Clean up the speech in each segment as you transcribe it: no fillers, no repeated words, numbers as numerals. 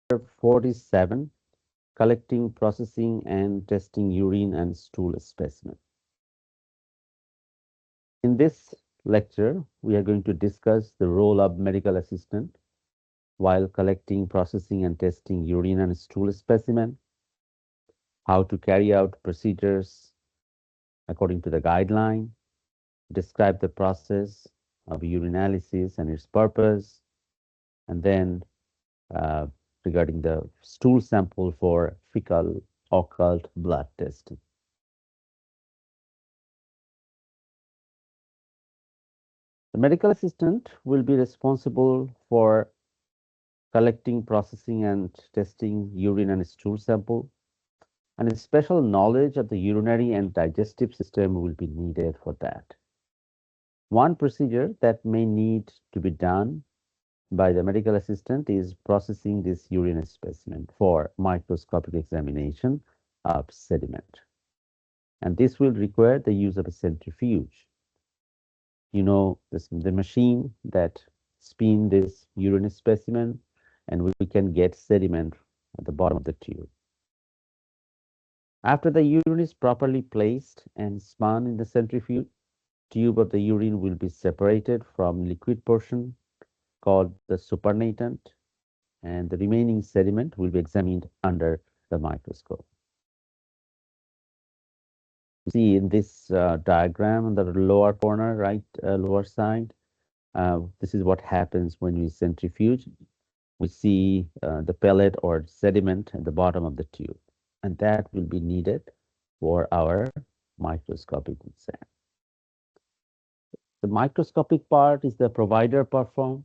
47, Collecting, Processing, and Testing Urine and Stool Specimen. In this lecture, we are going to discuss the role of medical assistant while collecting, processing, and testing urine and stool specimen, how to carry out procedures according to the guideline, describe the process of urinalysis and its purpose, and then uh, regarding the stool sample for fecal occult blood testing. The medical assistant will be responsible for collecting, processing, and testing urine and stool sample, and a special knowledge of the urinary and digestive system will be needed for that. One procedure that may need to be done by the medical assistant is processing this urine specimen for microscopic examination of sediment. And this will require the use of a centrifuge. You know, the machine that spin this urine specimen, and we can get sediment at the bottom of the tube. After the urine is properly placed and spun in the centrifuge, tube of the urine will be separated from liquid portion called the supernatant, and the remaining sediment will be examined under the microscope. You see in this diagram on the lower corner, right lower side, this is what happens when we centrifuge. We see the pellet or sediment at the bottom of the tube, and that will be needed for our microscopic exam. The microscopic part is the provider perform,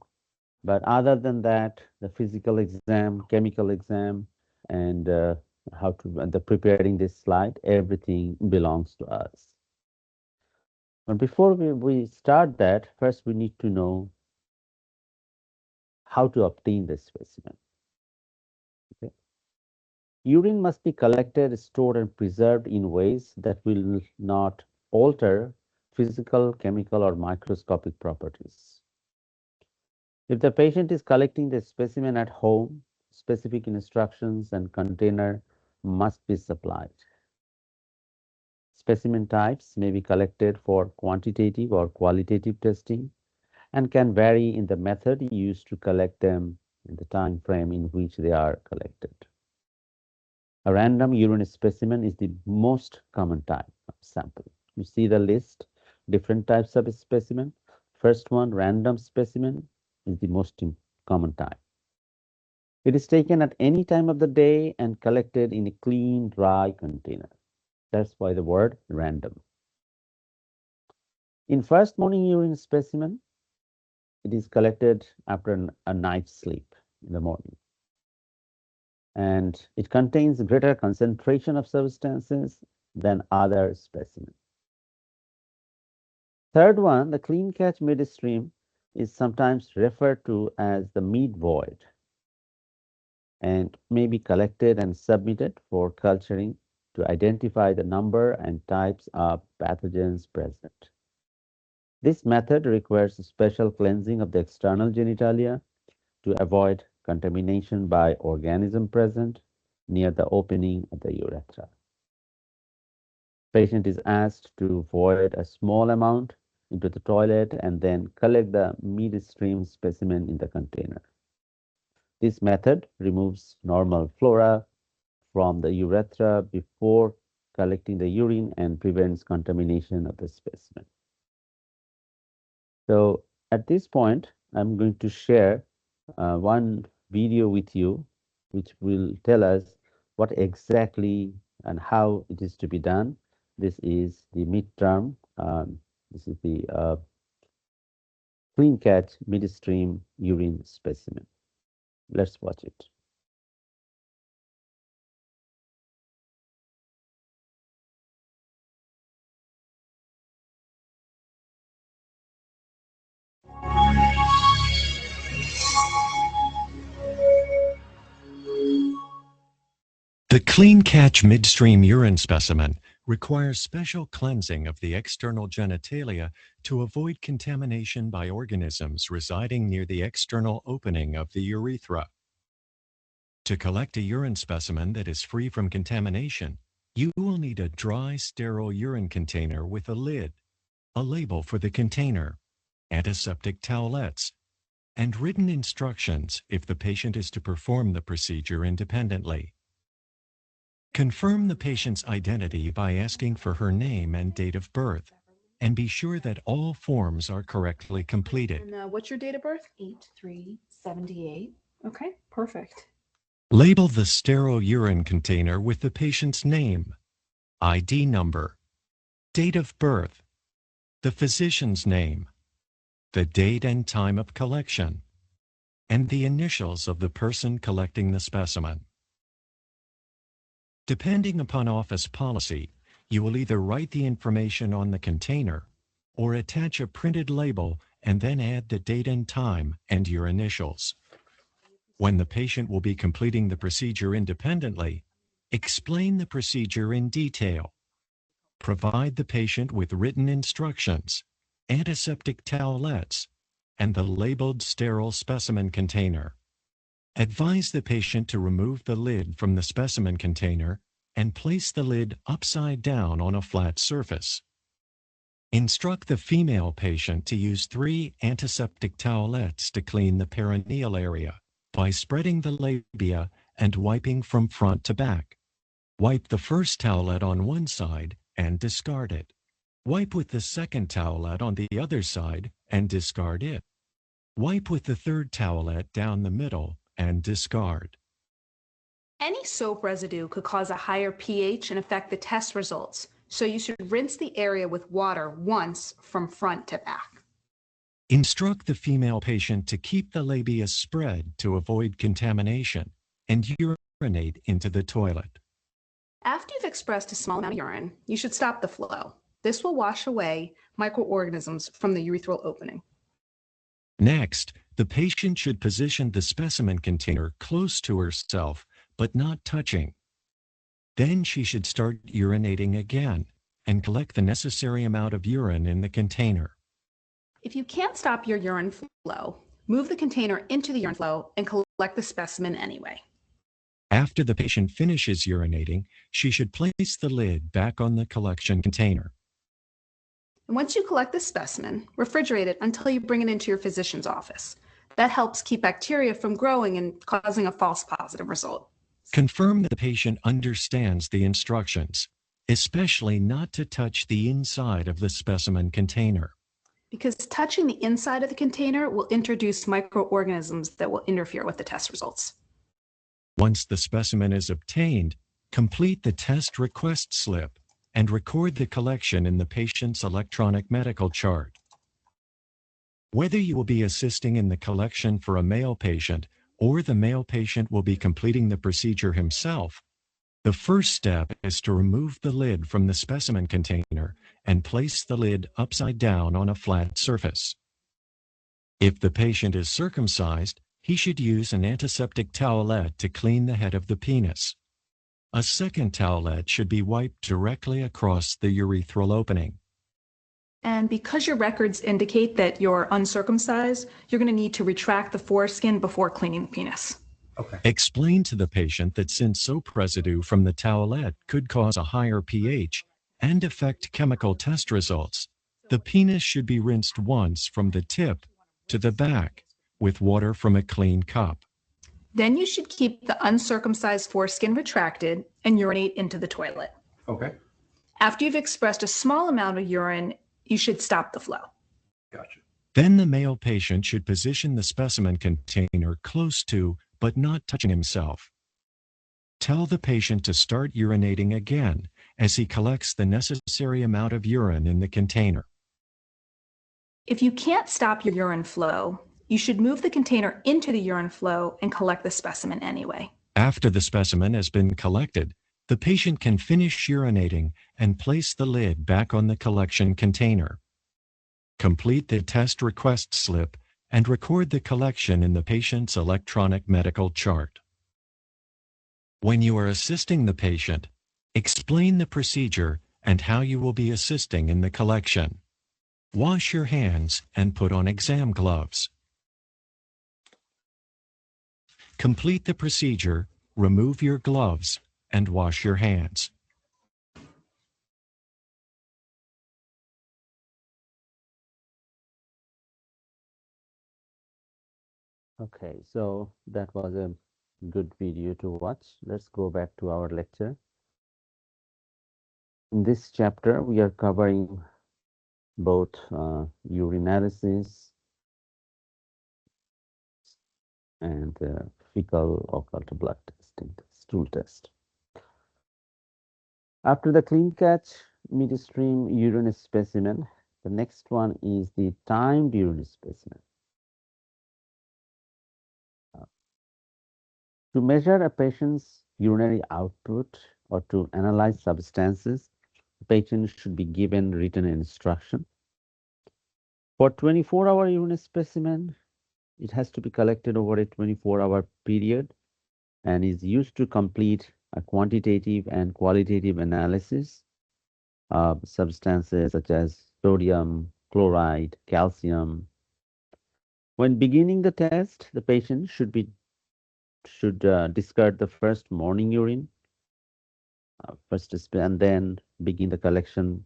but other than that, the physical exam, chemical exam, and how to the preparing this slide, everything belongs to us. But before we start that, first we need to know how to obtain the specimen. Okay. Urine must be collected, stored, and preserved in ways that will not alter physical, chemical, or microscopic properties. If the patient is collecting the specimen at home, specific instructions and container must be supplied. Specimen types may be collected for quantitative or qualitative testing and can vary in the method used to collect them in the time frame in which they are collected. A random urine specimen is the most common type of sample. You see the list, different types of specimen. First one, random specimen, is the most common type. It is taken at any time of the day and collected in a clean, dry container. That's why the word random. In first morning urine specimen, it is collected after a night's sleep in the morning. And it contains greater concentration of substances than other specimens. Third one, the clean catch midstream is sometimes referred to as the mid void and may be collected and submitted for culturing to identify the number and types of pathogens present. This method requires special cleansing of the external genitalia to avoid contamination by organism present near the opening of the urethra. Patient is asked to void a small amount into the toilet and then collect the midstream specimen in the container. This method removes normal flora from the urethra before collecting the urine and prevents contamination of the specimen. So at this point, I'm going to share one video with you, which will tell us what exactly and how it is to be done. This is the midterm. This is the clean catch midstream urine specimen. Let's watch it. The clean catch midstream urine specimen requires special cleansing of the external genitalia to avoid contamination by organisms residing near the external opening of the urethra. To collect a urine specimen that is free from contamination, you will need a dry, sterile urine container with a lid, a label for the container, antiseptic towelettes, and written instructions if the patient is to perform the procedure independently. Confirm the patient's identity by asking for her name and date of birth, and be sure that all forms are correctly completed. And what's your date of birth? 8/3/78. Okay, perfect. Label the sterile urine container with the patient's name, ID number, date of birth, the physician's name, the date and time of collection, and the initials of the person collecting the specimen. Depending upon office policy, you will either write the information on the container or attach a printed label and then add the date and time and your initials. When the patient will be completing the procedure independently, explain the procedure in detail. Provide the patient with written instructions, antiseptic towelettes, and the labeled sterile specimen container. Advise the patient to remove the lid from the specimen container and place the lid upside down on a flat surface. Instruct the female patient to use 3 antiseptic towelettes to clean the perineal area by spreading the labia and wiping from front to back. Wipe the first towelette on one side and discard it. Wipe with the second towelette on the other side and discard it. Wipe with the third towelette down the middle and discard. Any soap residue could cause a higher pH and affect the test results, so you should rinse the area with water once from front to back. Instruct the female patient to keep the labia spread to avoid contamination and urinate into the toilet. After you've expressed a small amount of urine, you should stop the flow. This will wash away microorganisms from the urethral opening. Next, the patient should position the specimen container close to herself, but not touching. Then she should start urinating again and collect the necessary amount of urine in the container. If you can't stop your urine flow, move the container into the urine flow and collect the specimen anyway. After the patient finishes urinating, she should place the lid back on the collection container. And once you collect the specimen, refrigerate it until you bring it into your physician's office. That helps keep bacteria from growing and causing a false positive result. Confirm that the patient understands the instructions, especially not to touch the inside of the specimen container. Because touching the inside of the container will introduce microorganisms that will interfere with the test results. Once the specimen is obtained, complete the test request slip and record the collection in the patient's electronic medical chart. Whether you will be assisting in the collection for a male patient or the male patient will be completing the procedure himself, the first step is to remove the lid from the specimen container and place the lid upside down on a flat surface. If the patient is circumcised, he should use an antiseptic towelette to clean the head of the penis. A second towelette should be wiped directly across the urethral opening. And because your records indicate that you're uncircumcised, you're going to need to retract the foreskin before cleaning the penis. Explain to the patient that since soap residue from the towelette could cause a higher pH and affect chemical test results, the penis should be rinsed once from the tip to the back with water from a clean cup. Then you should keep the uncircumcised foreskin retracted and urinate into the toilet. Okay, After you've expressed a small amount of urine, you should stop the flow. gotcha. Then the male patient should position the specimen container close to, but not touching himself. Tell the patient to start urinating again as he collects the necessary amount of urine in the container. If you can't stop your urine flow, you should move the container into the urine flow and collect the specimen anyway. After the specimen has been collected, the patient can finish urinating and place the lid back on the collection container. Complete the test request slip and record the collection in the patient's electronic medical chart. When you are assisting the patient, explain the procedure and how you will be assisting in the collection. Wash your hands and put on exam gloves. Complete the procedure remove your gloves and wash your hands. Okay, so that was a good video to watch. Let's go back to our lecture. In this chapter, we are covering both urinalysis and fecal occult blood testing, stool test. After the clean catch midstream urine specimen, the next one is the timed urine specimen. To measure a patient's urinary output or to analyze substances, the patient should be given written instruction. For 24-hour urine specimen, it has to be collected over a 24-hour period and is used to complete a quantitative and qualitative analysis of substances such as sodium, chloride, calcium. When beginning the test, the patient should discard the first morning urine and then begin the collection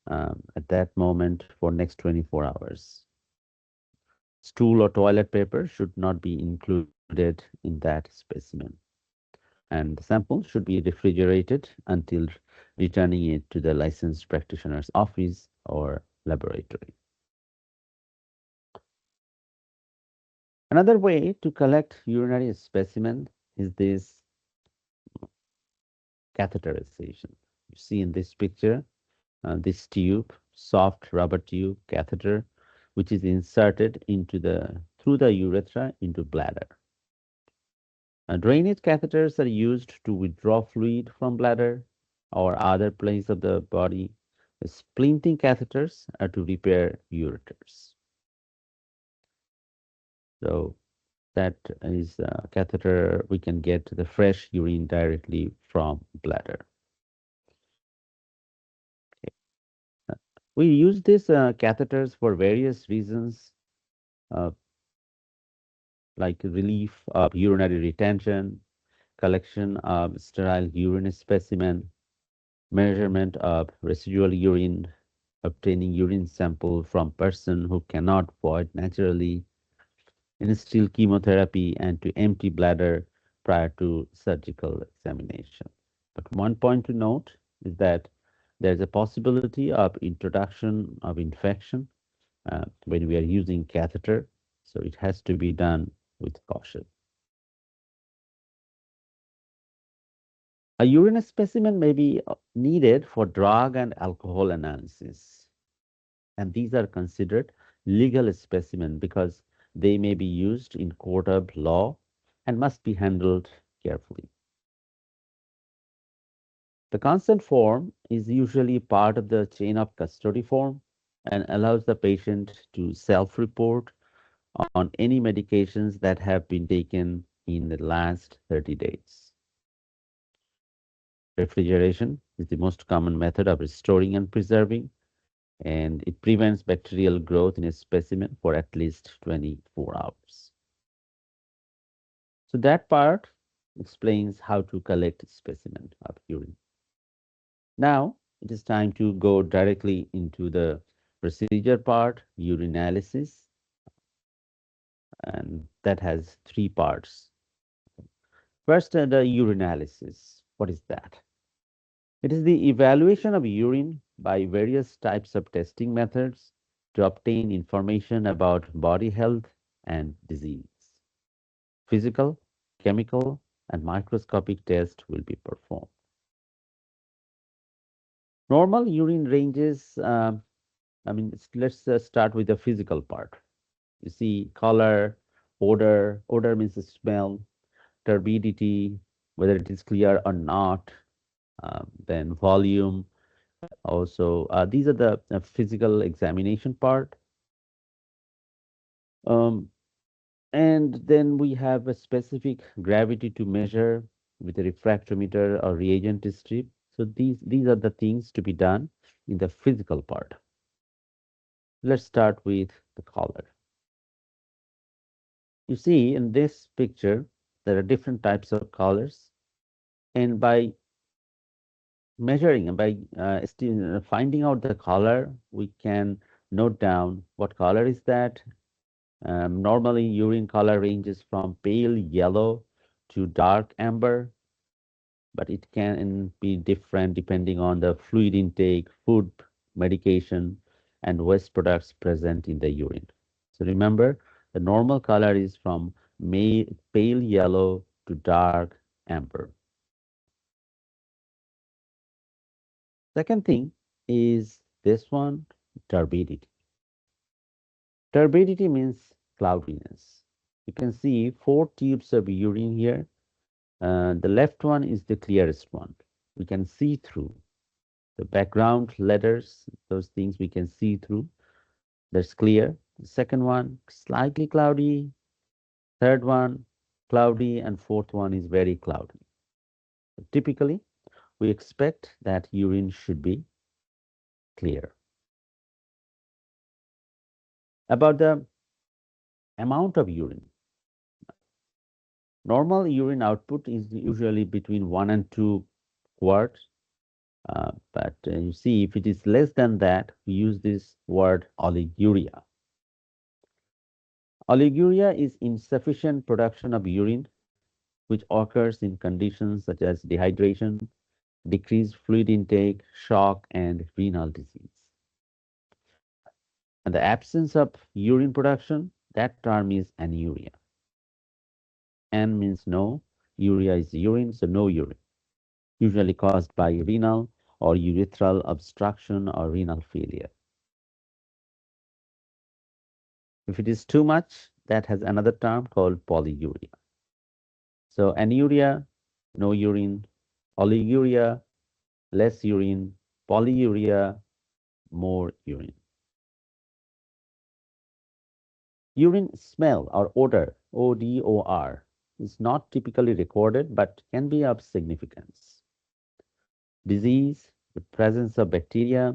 at that moment for next 24 hours. Stool or toilet paper should not be included in that specimen. And the sample should be refrigerated until returning it to the licensed practitioner's office or laboratory. Another way to collect urinary specimen is this catheterization. You see in this picture, this tube, soft rubber tube catheter, which is inserted through the urethra into bladder. Drainage catheters are used to withdraw fluid from bladder or other place of the body. The splinting catheters are to repair ureters. So that is a catheter we can get the fresh urine directly from bladder. We use these catheters for various reasons, uh, like relief of urinary retention, collection of sterile urine specimen, measurement of residual urine, obtaining urine sample from person who cannot void naturally, instill chemotherapy, and to empty bladder prior to surgical examination. But one point to note is that there's a possibility of introduction of infection when we are using catheter, so it has to be done with caution. A urine specimen may be needed for drug and alcohol analysis, and these are considered legal specimen because they may be used in court of law and must be handled carefully. The consent form is usually part of the chain of custody form and allows the patient to self-report on any medications that have been taken in the last 30 days. Refrigeration is the most common method of restoring and preserving, and it prevents bacterial growth in a specimen for at least 24 hours. So that part explains how to collect a specimen of urine. Now it is time to go directly into the procedure part, urinalysis, and that has three parts. First, the urinalysis. What is that? It is the evaluation of urine by various types of testing methods to obtain information about body health and disease. Physical, chemical, and microscopic tests will be performed. Normal urine ranges, let's start with the physical part. You see color, odor means the smell, turbidity, whether it is clear or not, then volume. Also, these are the physical examination part. Um, and then we have a specific gravity to measure with a refractometer or reagent strip. So these are the things to be done in the physical part. Let's start with the color. You see in this picture, there are different types of colors. And by measuring and by finding out the color, we can note down what color is that. Normally, urine color ranges from pale yellow to dark amber, but it can be different depending on the fluid intake, food, medication, and waste products present in the urine. So remember, the normal color is from pale yellow to dark amber. Second thing is this one, turbidity. Turbidity means cloudiness. You can see four tubes of urine here. The left one is the clearest one. We can see through the background letters, those things we can see through. That's clear. The second one, slightly cloudy. Third one, cloudy. And fourth one is very cloudy. Typically, we expect that urine should be clear. About the amount of urine. Normal urine output is usually between 1 and 2 quarts. But you see, if it is less than that, we use this word oliguria. Oliguria is insufficient production of urine, which occurs in conditions such as dehydration, decreased fluid intake, shock, and renal disease. And the absence of urine production, that term is anuria. N means no, urea is urine, so no urine, usually caused by renal or urethral obstruction or renal failure. If it is too much, that has another term called polyuria. So anuria, no urine, oliguria, less urine, polyuria, more urine. Urine smell or odor, ODOR, is not typically recorded but can be of significance. Disease, the presence of bacteria,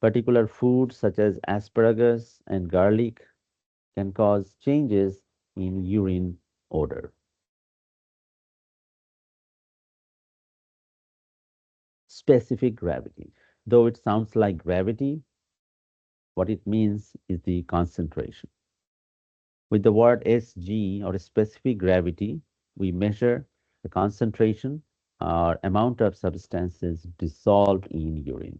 particular foods such as asparagus and garlic can cause changes in urine odor. Specific gravity. Though it sounds like gravity, what it means is the concentration. With the word SG or specific gravity, we measure the concentration or amount of substances dissolved in urine.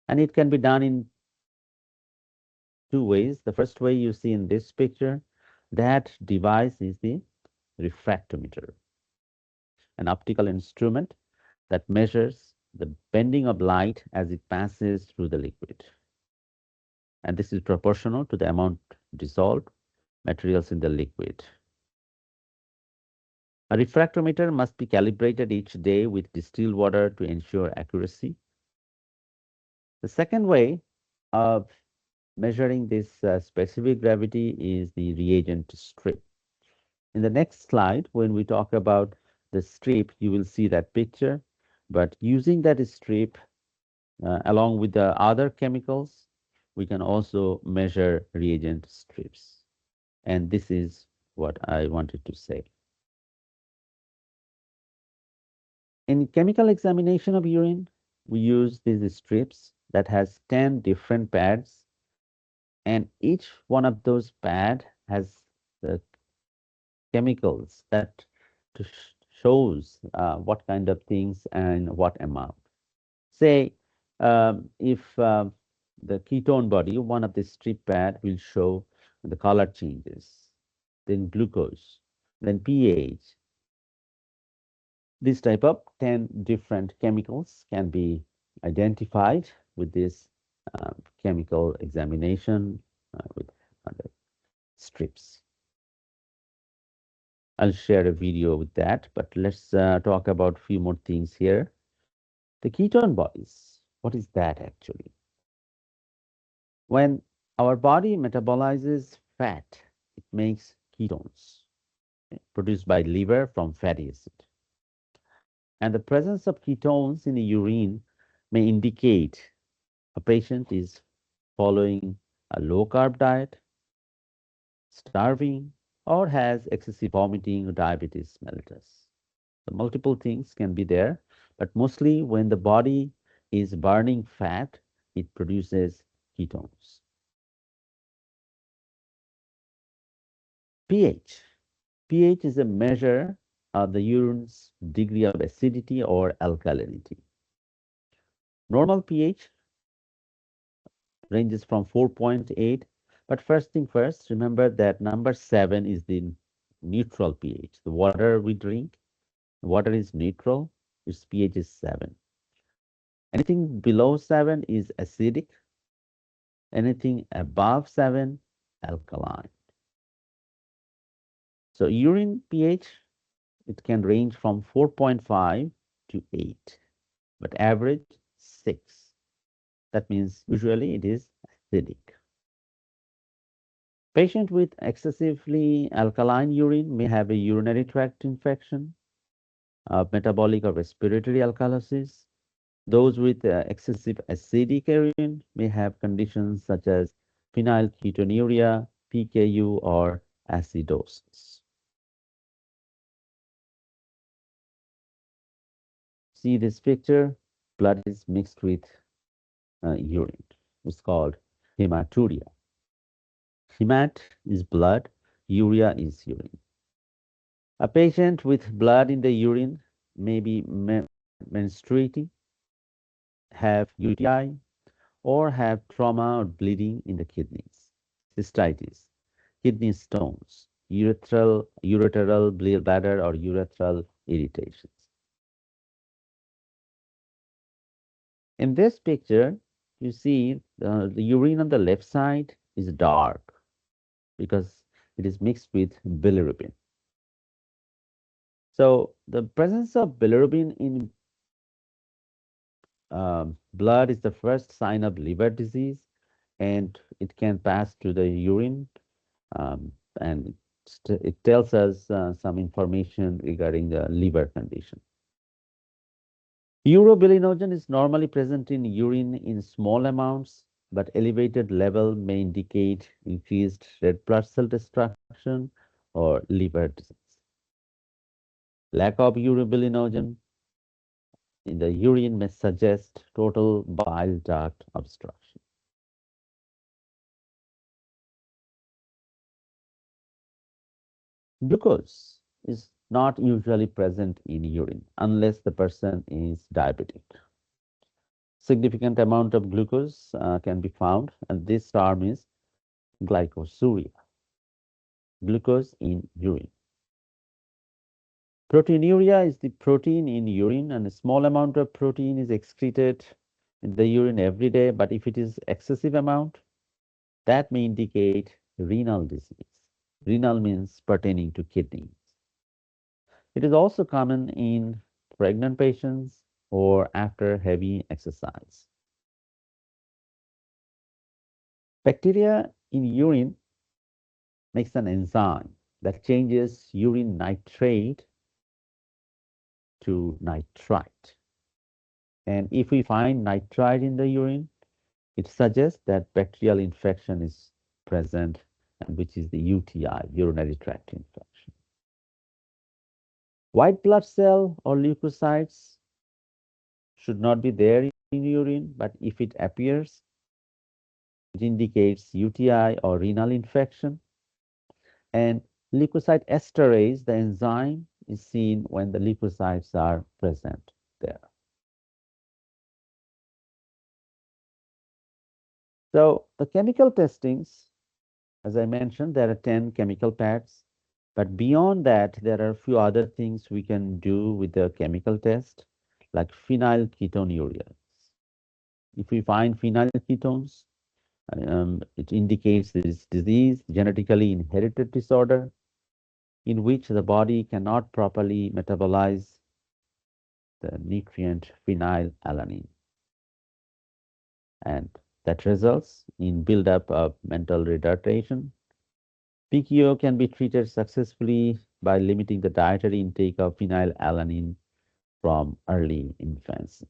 And it can be done in two ways. The first way you see in this picture, that device is the refractometer, an optical instrument that measures the bending of light as it passes through the liquid. And this is proportional to the amount dissolved materials in the liquid. A refractometer must be calibrated each day with distilled water to ensure accuracy. The second way of measuring this specific gravity is the reagent strip. In the next slide, when we talk about the strip, you will see that picture. But using that strip along with the other chemicals, we can also measure reagent strips. And this is what I wanted to say. In chemical examination of urine, we use these strips that has 10 different pads, and each one of those pads has the chemicals that shows what kind of things and what amount. Say, if the ketone body, one of the strip pad will show the color changes, then glucose, then pH. This type of 10 different chemicals can be identified with this chemical examination with other strips. I'll share a video with that, but let's talk about a few more things here. The ketone bodies, what is that actually? When our body metabolizes fat, it makes ketones produced by liver from fatty acid. And the presence of ketones in the urine may indicate a patient is following a low carb diet, starving, or has excessive vomiting or diabetes mellitus. The multiple things can be there, but mostly when the body is burning fat, it produces ketones. pH. pH is a measure of the urine's degree of acidity or alkalinity. Normal pH ranges from 4.8, but first thing first, remember that number 7 is the neutral pH. The water we drink, water is neutral, its pH is 7. Anything below 7 is acidic, anything above 7, alkaline. So urine pH, it can range from 4.5 to 8, but average 6. That means usually it is acidic. Patient with excessively alkaline urine may have a urinary tract infection, metabolic or respiratory alkalosis. Those with excessive acidic urine may have conditions such as phenylketonuria, PKU, or acidosis. See this picture? Blood is mixed with urine. It's called hematuria. Hemat is blood, urea is urine. A patient with blood in the urine may be menstruating, have UTI, or have trauma or bleeding in the kidneys, cystitis, kidney stones, ureteral bladder or urethral irritations. In this picture, you see the urine on the left side is dark because it is mixed with bilirubin. So the presence of bilirubin in blood is the first sign of liver disease, and it can pass to the urine, um, and it tells us some information regarding the liver condition. Urobilinogen is normally present in urine in small amounts, but elevated level may indicate increased red blood cell destruction or liver disease. Lack of urobilinogen in the urine may suggest total bile duct obstruction. Glucose is not usually present in urine unless the person is diabetic. Significant amount of glucose can be found, and this term is glycosuria. Glucose in urine. Proteinuria is the protein in urine, and a small amount of protein is excreted in the urine every day, but if it is excessive amount, that may indicate renal disease. Renal means pertaining to kidneys. It is also common in pregnant patients or after heavy exercise. Bacteria in urine makes an enzyme that changes urine nitrate to nitrite. And if we find nitrite in the urine, it suggests that bacterial infection is present, and which is the UTI, urinary tract infection. White blood cell or leukocytes should not be there in urine, but if it appears, it indicates UTI or renal infection. And leukocyte esterase, the enzyme, is seen when the leukocytes are present there. So the chemical testings, as I mentioned, there are 10 chemical pads, but beyond that, there are a few other things we can do with the chemical test, like phenylketonuria. If we find phenylketones, it indicates this disease, genetically inherited disorder, in which the body cannot properly metabolize the nutrient phenylalanine. And that results in buildup of mental retardation. PKU can be treated successfully by limiting the dietary intake of phenylalanine from early infancy.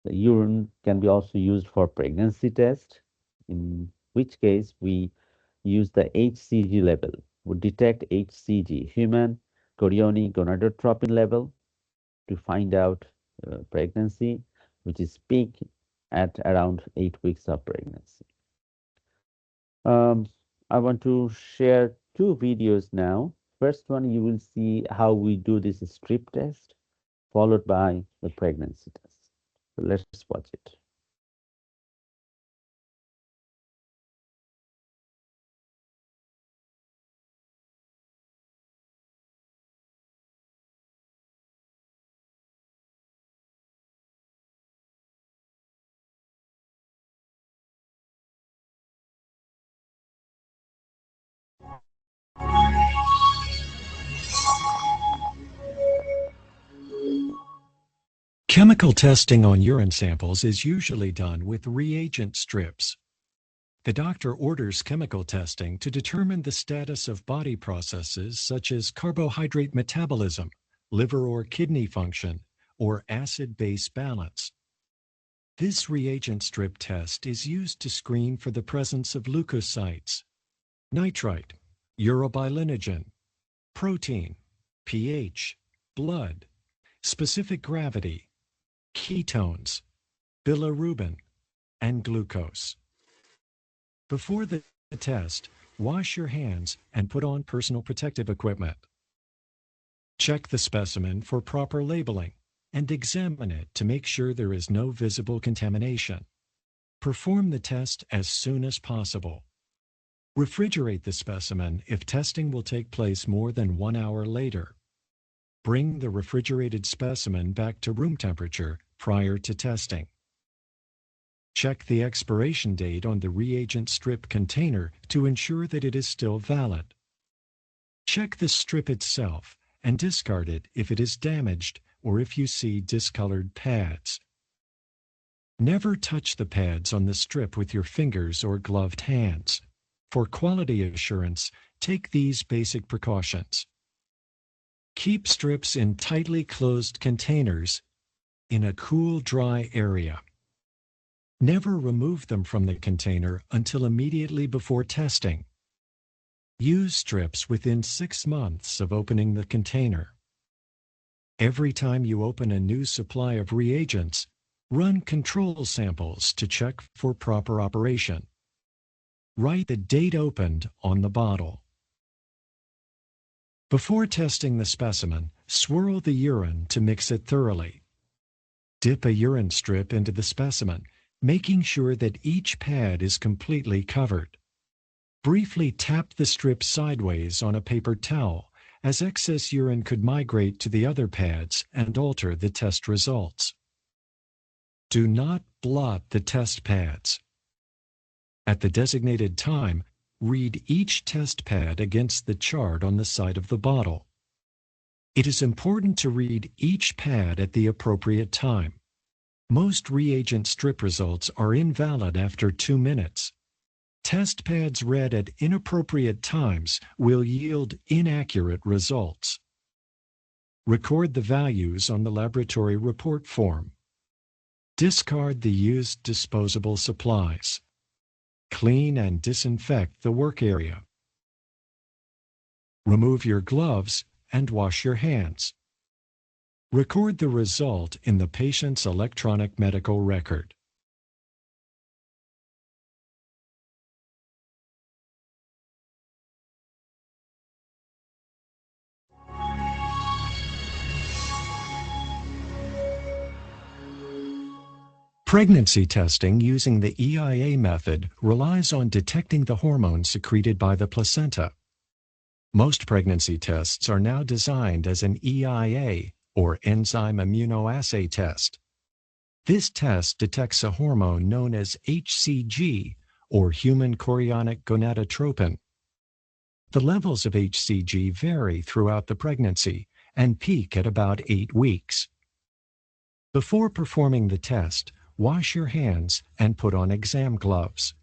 The urine can be also used for pregnancy test, in which case we use the HCG level, would detect HCG, human chorionic gonadotropin level, to find out pregnancy, which is peak at around 8 weeks of pregnancy. I want to share two videos now. First one, you will see how we do this strip test, followed by the pregnancy test. So let's watch it. Chemical testing on urine samples is usually done with reagent strips. The doctor orders chemical testing to determine the status of body processes such as carbohydrate metabolism, liver or kidney function, or acid-base balance. This reagent strip test is used to screen for the presence of leukocytes, nitrite, urobilinogen, protein, pH, blood, specific gravity, ketones, bilirubin, and glucose. Before the test, wash your hands and put on personal protective equipment. Check the specimen for proper labeling and examine it to make sure there is no visible contamination. Perform the test as soon as possible. Refrigerate the specimen if testing will take place more than 1 hour later. Bring the refrigerated specimen back to room temperature prior to testing. Check the expiration date on the reagent strip container to ensure that it is still valid. Check the strip itself and discard it if it is damaged or if you see discolored pads. Never touch the pads on the strip with your fingers or gloved hands. For quality assurance, take these basic precautions. Keep strips in tightly closed containers in a cool, dry area. Never remove them from the container until immediately before testing. Use strips within 6 months of opening the container. Every time you open a new supply of reagents, run control samples to check for proper operation. Write the date opened on the bottle. Before testing the specimen, swirl the urine to mix it thoroughly. Dip a urine strip into the specimen, making sure that each pad is completely covered. Briefly tap the strip sideways on a paper towel, as excess urine could migrate to the other pads and alter the test results. Do not blot the test pads. At the designated time, read each test pad against the chart on the side of the bottle. It is important to read each pad at the appropriate time. Most reagent strip results are invalid after 2 minutes. Test pads read at inappropriate times will yield inaccurate results. Record the values on the laboratory report form. Discard the used disposable supplies. Clean and disinfect the work area. Remove your gloves and wash your hands. Record the result in the patient's electronic medical record. Pregnancy testing using the EIA method relies on detecting the hormone secreted by the placenta. Most pregnancy tests are now designed as an EIA, or enzyme immunoassay test. This test detects a hormone known as HCG, or human chorionic gonadotropin. The levels of HCG vary throughout the pregnancy and peak at about 8 weeks. Before performing the test, wash your hands and put on exam gloves.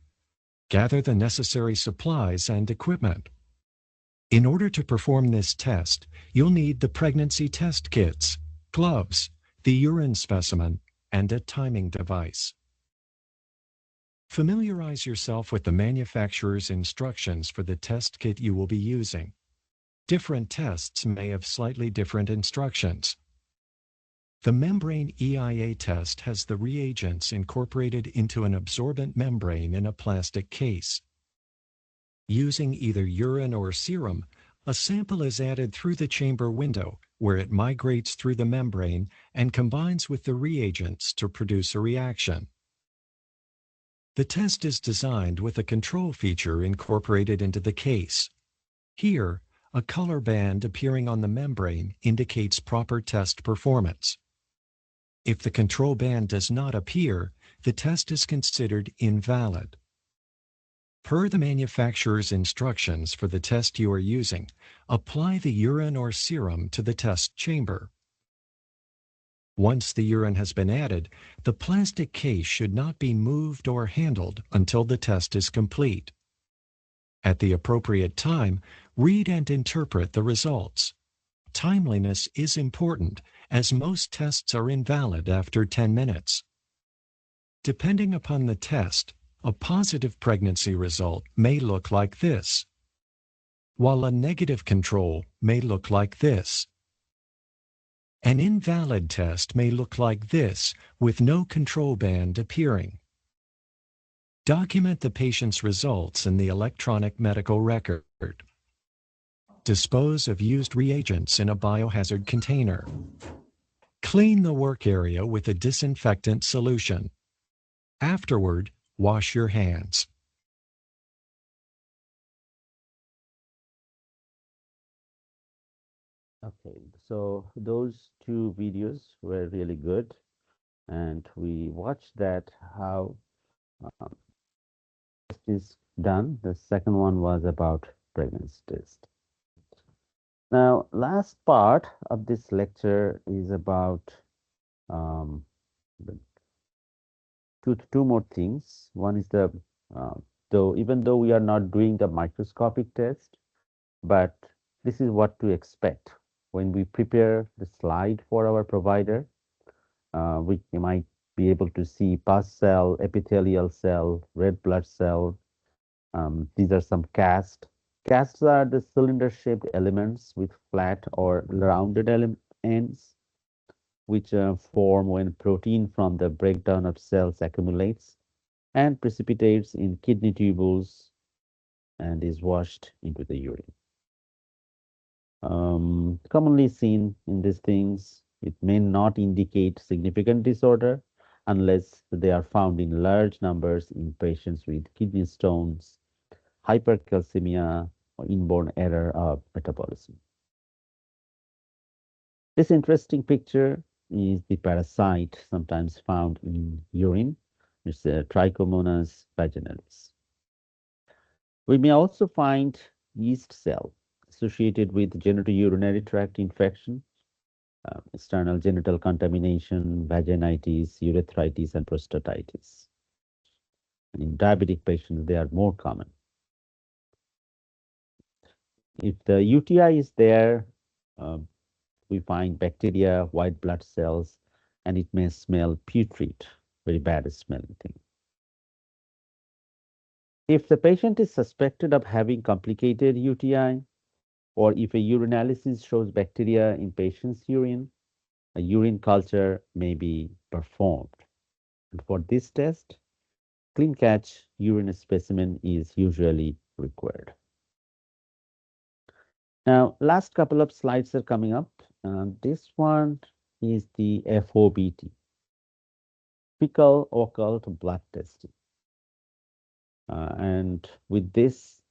Gather the necessary supplies and equipment. In order to perform this test, you'll need the pregnancy test kits, gloves, the urine specimen, and a timing device. Familiarize yourself with the manufacturer's instructions for the test kit you will be using. Different tests may have slightly different instructions. The membrane EIA test has the reagents incorporated into an absorbent membrane in a plastic case. Using either urine or serum, a sample is added through the chamber window, where it migrates through the membrane and combines with the reagents to produce a reaction. The test is designed with a control feature incorporated into the case. Here, a color band appearing on the membrane indicates proper test performance. If the control band does not appear, the test is considered invalid. Per the manufacturer's instructions for the test you are using, apply the urine or serum to the test chamber. Once the urine has been added, the plastic case should not be moved or handled until the test is complete. At the appropriate time, read and interpret the results. Timeliness is important, as most tests are invalid after 10 minutes. Depending upon the test, a positive pregnancy result may look like this, while a negative control may look like this. An invalid test may look like this, with no control band appearing. Document the patient's results in the electronic medical record. Dispose of used reagents in a biohazard container. Clean the work area with a disinfectant solution. Afterward, wash your hands. Okay, so those two videos were really good, and we watched that how um, test is done. The second one was about pregnancy test. Now, last part of this lecture is about um, the two more things. One is the even though we are not doing the microscopic test, but this is what to expect when we prepare the slide for our provider. We might be able to see pus cell, epithelial cell, red blood cell. These are some casts. Casts are the cylinder-shaped elements with flat or rounded ends, which form when protein from the breakdown of cells accumulates and precipitates in kidney tubules and is washed into the urine. Commonly seen in these things, it may not indicate significant disorder unless they are found in large numbers in patients with kidney stones, hypercalcemia, or inborn error of metabolism. This interesting picture is the parasite sometimes found in urine. It's a Trichomonas vaginalis. We may also find yeast cell associated with genitourinary tract infection, external genital contamination, vaginitis, urethritis, and prostatitis. And in diabetic patients, they are more common. If the UTI is there, we find bacteria, white blood cells, and it may smell putrid, very bad smelling thing. If the patient is suspected of having complicated UTI, or if a urinalysis shows bacteria in patient's urine, a urine culture may be performed. And for this test, clean catch urine specimen is usually required. Now, last couple of slides are coming up. This one is the FOBT, fecal occult blood testing. And with this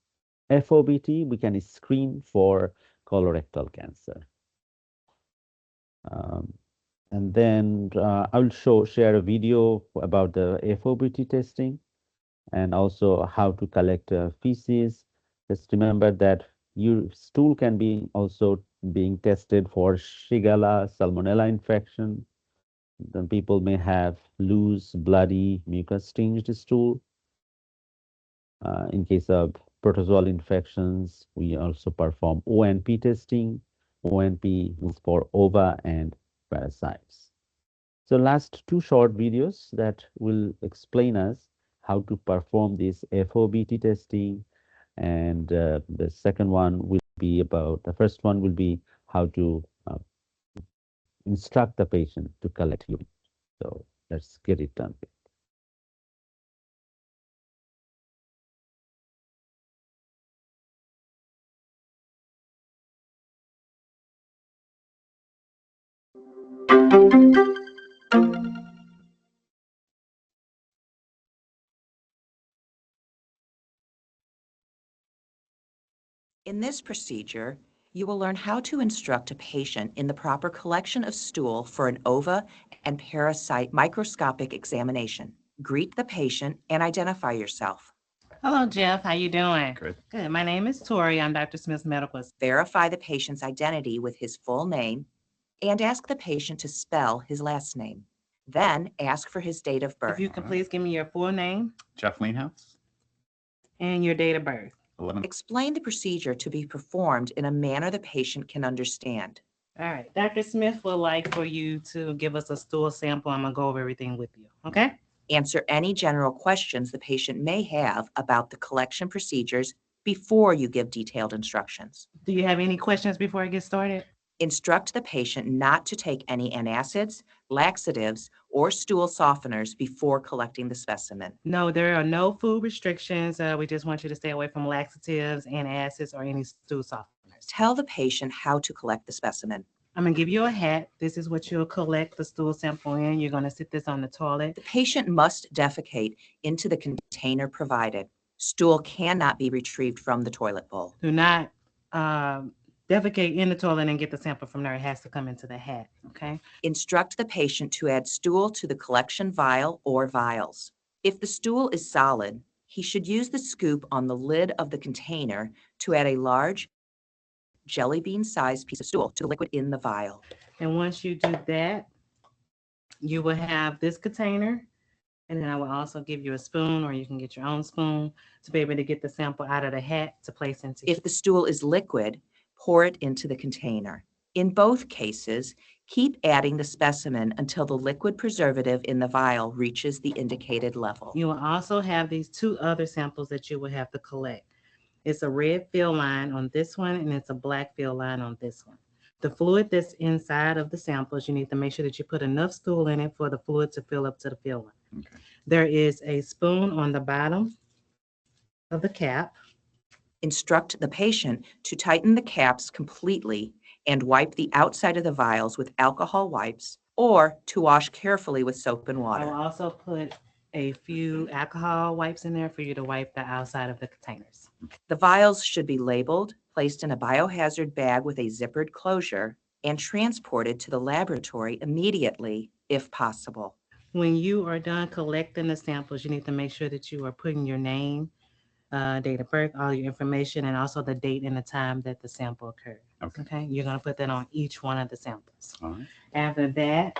FOBT, we can screen for colorectal cancer. And then I will share a video about the FOBT testing and also how to collect feces. Just remember that your stool can be also being tested for Shigella salmonella infection. Then people may have loose, bloody, mucus-tinged stool. In case of protozoal infections, we also perform ONP testing. ONP is for ova and parasites. So last two short videos that will explain us how to perform this FOBT testing, and the second one will be about, the first one will be how to instruct the patient to collect urine. So let's get it done. In this procedure, you will learn how to instruct a patient in the proper collection of stool for an ova and parasite microscopic examination. Greet the patient and identify yourself. Hello, Jeff. How you doing? Good. Good. My name is Tori. I'm Dr. Smith's medical assistant. Verify the patient's identity with his full name and ask the patient to spell his last name. Then ask for his date of birth. If you can please give me your full name Jeff Leanhouse, and your date of birth. 11. Explain the procedure to be performed in a manner the patient can understand. All right. Dr. Smith would like for you to give us a stool sample. I'm going to go over everything with you. Okay? Answer any general questions the patient may have about the collection procedures before you give detailed instructions. Do you have any questions before I get started? Instruct the patient not to take any antacids, laxatives, or stool softeners before collecting the specimen. No, there are no food restrictions. We just want you to stay away from laxatives, antacids, or any stool softeners. Tell the patient how to collect the specimen. I'm going to give you a hat. This is what you'll collect the stool sample in. You're going to sit this on the toilet. The patient must defecate into the container provided. Stool cannot be retrieved from the toilet bowl. Do not defecate in the toilet and get the sample from there. It has to come into the hat, okay? Instruct the patient to add stool to the collection vial or vials. If the stool is solid, he should use the scoop on the lid of the container to add a large jelly bean-sized piece of stool to the liquid in the vial. And once you do that, you will have this container, and then I will also give you a spoon, or you can get your own spoon to be able to get the sample out of the hat to place into. If the stool is liquid, pour it into the container. In both cases, keep adding the specimen until the liquid preservative in the vial reaches the indicated level. You will also have these two other samples that you will have to collect. It's a red fill line on this one, and it's a black fill line on this one. The fluid that's inside of the samples, you need to make sure that you put enough stool in it for the fluid to fill up to the fill line. Okay. There is a spoon on the bottom of the cap. Instruct the patient to tighten the caps completely and wipe the outside of the vials with alcohol wipes, or to wash carefully with soap and I water. will also put a few alcohol wipes in there for you to wipe the outside of the containers. The vials should be labeled, placed in a biohazard bag with a zippered closure, and transported to the laboratory immediately if possible. When you are done collecting the samples, you need to make sure that you are putting your name, date of birth, all your information, and also the date and the time that the sample occurred. Okay. You're going to put that on each one of the samples. All right. After that,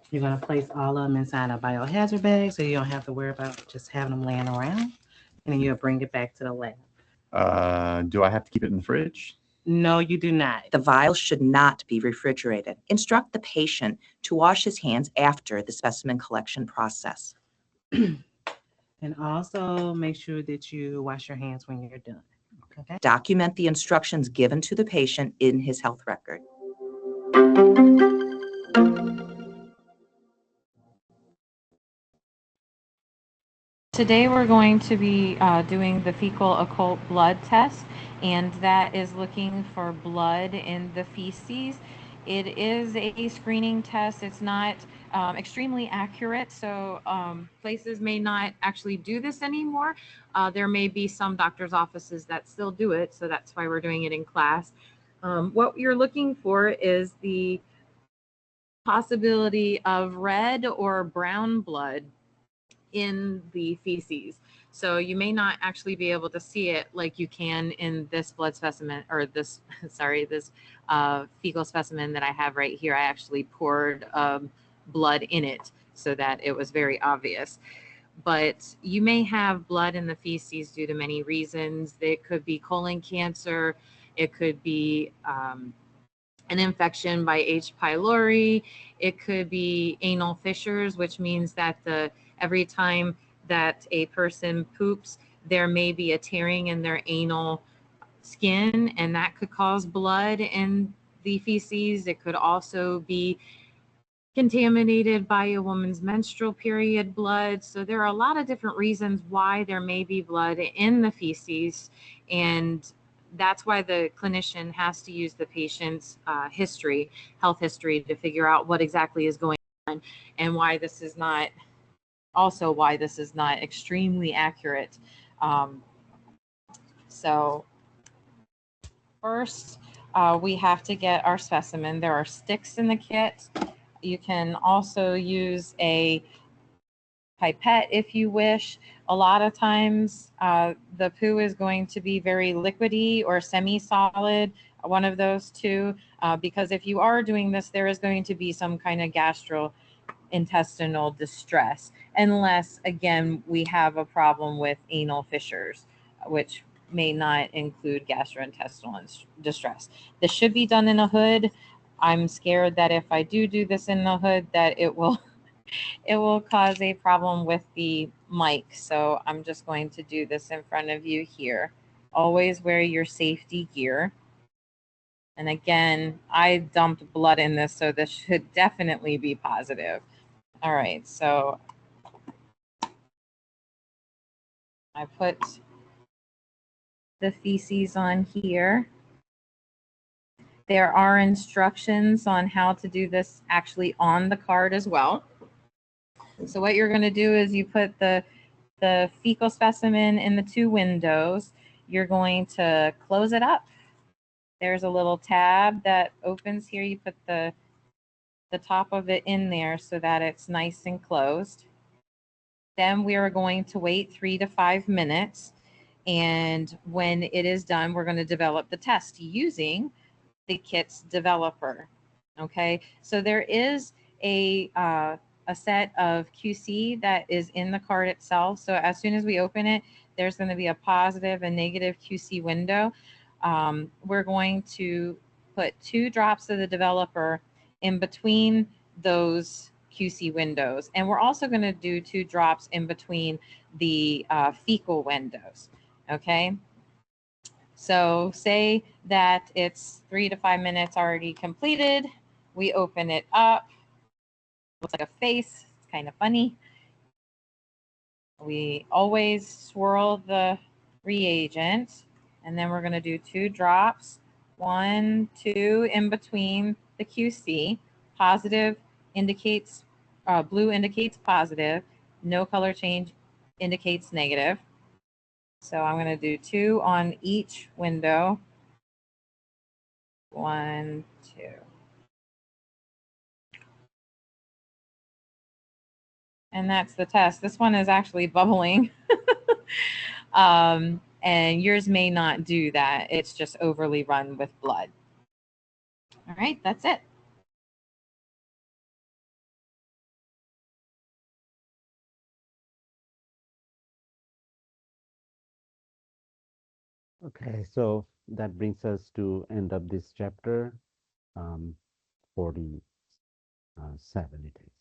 you're going to place all of them inside a biohazard bag, so you don't have to worry about just having them laying around. And then you'll bring it back to the lab. Do I have to keep it in the fridge? No, you do not. The vials should not be refrigerated. Instruct the patient to wash his hands after the specimen collection process. And also make sure that you wash your hands when you're done. Okay. Document the instructions given to the patient in his health record. Today we're going to be doing the fecal occult blood test, and that is looking for blood in the feces. It is a screening test. It's not extremely accurate, so places may not actually do this anymore. There may be some doctor's offices that still do it, so that's why we're doing it in class. What you're looking for is the possibility of red or brown blood in the feces. So you may not actually be able to see it like you can in this blood specimen, or this, sorry, this fecal specimen that I have right here. I actually poured blood in it so that it was very obvious. But you may have blood in the feces due to many reasons. It could be colon cancer. It could be an infection by H. pylori. It could be anal fissures, which means that the Every time that a person poops, there may be a tearing in their anal skin, and that could cause blood in the feces. It could also be contaminated by a woman's menstrual period blood. So there are a lot of different reasons why there may be blood in the feces, and that's why the clinician has to use the patient's health history, to figure out what exactly is going on, and why this is not extremely accurate. So first, we have to get our specimen. There are sticks in the kit. You can also use a pipette if you wish. A lot of times the poo is going to be very liquidy or semi-solid, one of those two, because if you are doing this, there is going to be some kind of gastrointestinal distress, unless, again, we have a problem with anal fissures, which may not include gastrointestinal distress. This should be done in a hood. I'm scared that if I do this in the hood, that it will cause a problem with the mic. So I'm just going to do this in front of you here. Always wear your safety gear. And again, I dumped blood in this, so this should definitely be positive. All right, so I put the feces on here. There are instructions on how to do this actually on the card as well. So what you're going to do is you put the fecal specimen in the two windows. You're going to close it up. There's a little tab that opens here. You put the top of it in there so that it's nice and closed. Then we are going to wait 3 to 5 minutes. And when it is done, we're going to develop the test using the kit's developer. Okay, so there is a set of QC that is in the card itself. So as soon as we open it, there's going to be a positive and negative QC window. We're going to put 2 drops of the developer in between those QC windows. And we're also going to do 2 drops in between the fecal windows. Okay. So say that it's 3 to 5 minutes already completed. We open it up. Looks like a face. It's kind of funny. We always swirl the reagent, and then we're going to do 2 drops. 1, 2 in between the QC. Positive indicates, blue indicates positive. No color change indicates negative. So I'm going to do 2 on each window. 1, 2. And that's the test. This one is actually bubbling. And yours may not do that. It's just overly run with blood. All right, that's it. Okay, so that brings us to end of this chapter 47 it is.